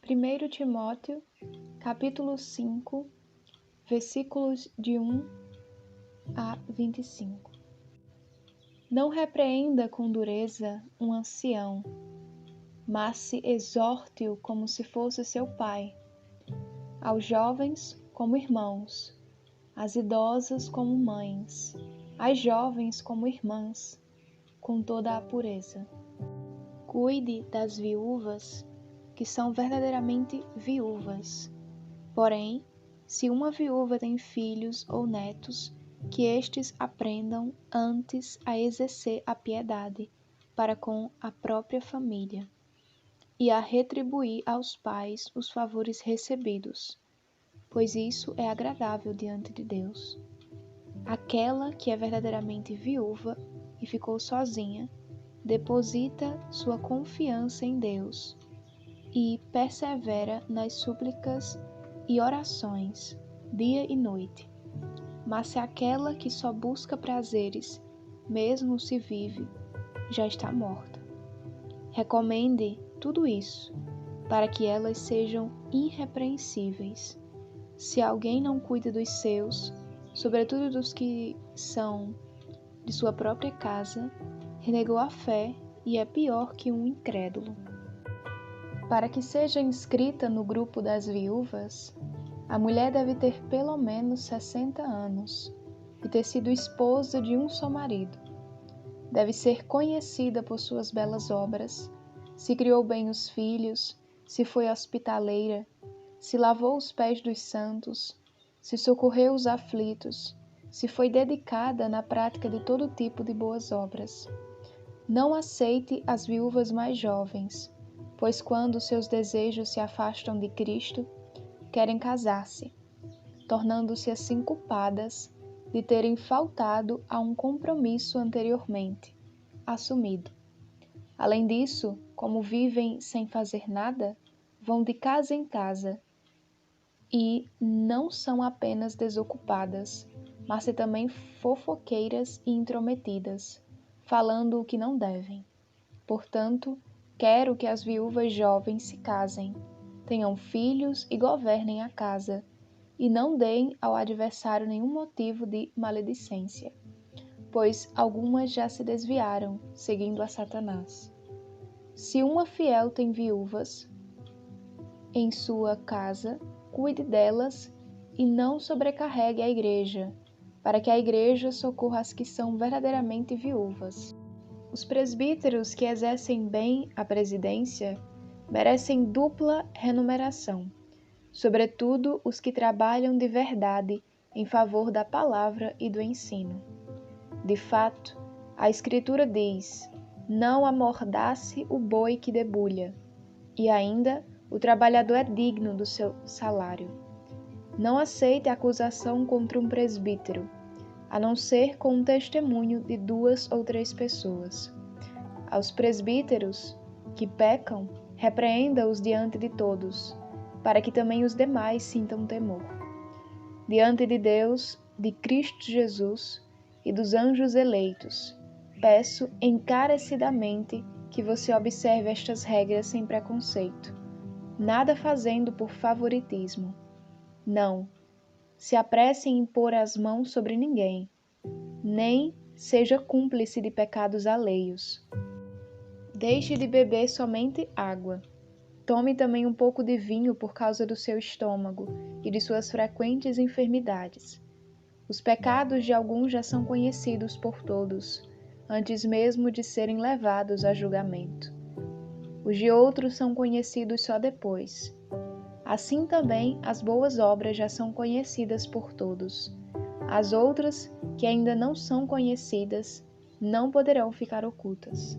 1 Timóteo, capítulo 5, versículos de 1 a 25. Não repreenda com dureza um ancião, mas se exorte-o como se fosse seu pai, aos jovens como irmãos, às idosas como mães, às jovens como irmãs, com toda a pureza. Cuide das viúvas, que são verdadeiramente viúvas. Porém, se uma viúva tem filhos ou netos, que estes aprendam antes a exercer a piedade para com a própria família e a retribuir aos pais os favores recebidos, pois isso é agradável diante de Deus. Aquela que é verdadeiramente viúva e ficou sozinha, deposita sua confiança em Deus e persevera nas súplicas e orações, dia e noite. Mas se aquela que só busca prazeres, mesmo se vive, já está morta. Recomende tudo isso, para que elas sejam irrepreensíveis. Se alguém não cuida dos seus, sobretudo dos que são de sua própria casa, renegou a fé e é pior que um incrédulo. Para que seja inscrita no grupo das viúvas, a mulher deve ter pelo menos 60 anos e ter sido esposa de um só marido. Deve ser conhecida por suas belas obras, se criou bem os filhos, se foi hospitaleira, se lavou os pés dos santos, se socorreu os aflitos, se foi dedicada na prática de todo tipo de boas obras. Não aceite as viúvas mais jovens, pois quando seus desejos se afastam de Cristo, querem casar-se, tornando-se assim culpadas de terem faltado a um compromisso anteriormente assumido. Além disso, como vivem sem fazer nada, vão de casa em casa e não são apenas desocupadas, mas também fofoqueiras e intrometidas, falando o que não devem. Portanto, quero que as viúvas jovens se casem, tenham filhos e governem a casa, e não deem ao adversário nenhum motivo de maledicência, pois algumas já se desviaram, seguindo a Satanás. Se uma fiel tem viúvas em sua casa, cuide delas e não sobrecarregue a igreja, para que a igreja socorra as que são verdadeiramente viúvas. Os presbíteros que exercem bem a presidência merecem dupla remuneração, sobretudo os que trabalham de verdade em favor da palavra e do ensino. De fato, a Escritura diz: não amordace o boi que debulha, e ainda o trabalhador é digno do seu salário. Não aceite acusação contra um presbítero, a não ser com um testemunho de 2 ou 3 pessoas. Aos presbíteros que pecam, repreenda-os diante de todos, para que também os demais sintam temor. Diante de Deus, de Cristo Jesus e dos anjos eleitos, peço encarecidamente que você observe estas regras sem preconceito, nada fazendo por favoritismo. Não se apresse em impor as mãos sobre ninguém, nem seja cúmplice de pecados alheios. Deixe de beber somente água. Tome também um pouco de vinho por causa do seu estômago e de suas frequentes enfermidades. Os pecados de alguns já são conhecidos por todos, antes mesmo de serem levados a julgamento. Os de outros são conhecidos só depois. Assim também as boas obras já são conhecidas por todos. As outras, que ainda não são conhecidas, não poderão ficar ocultas.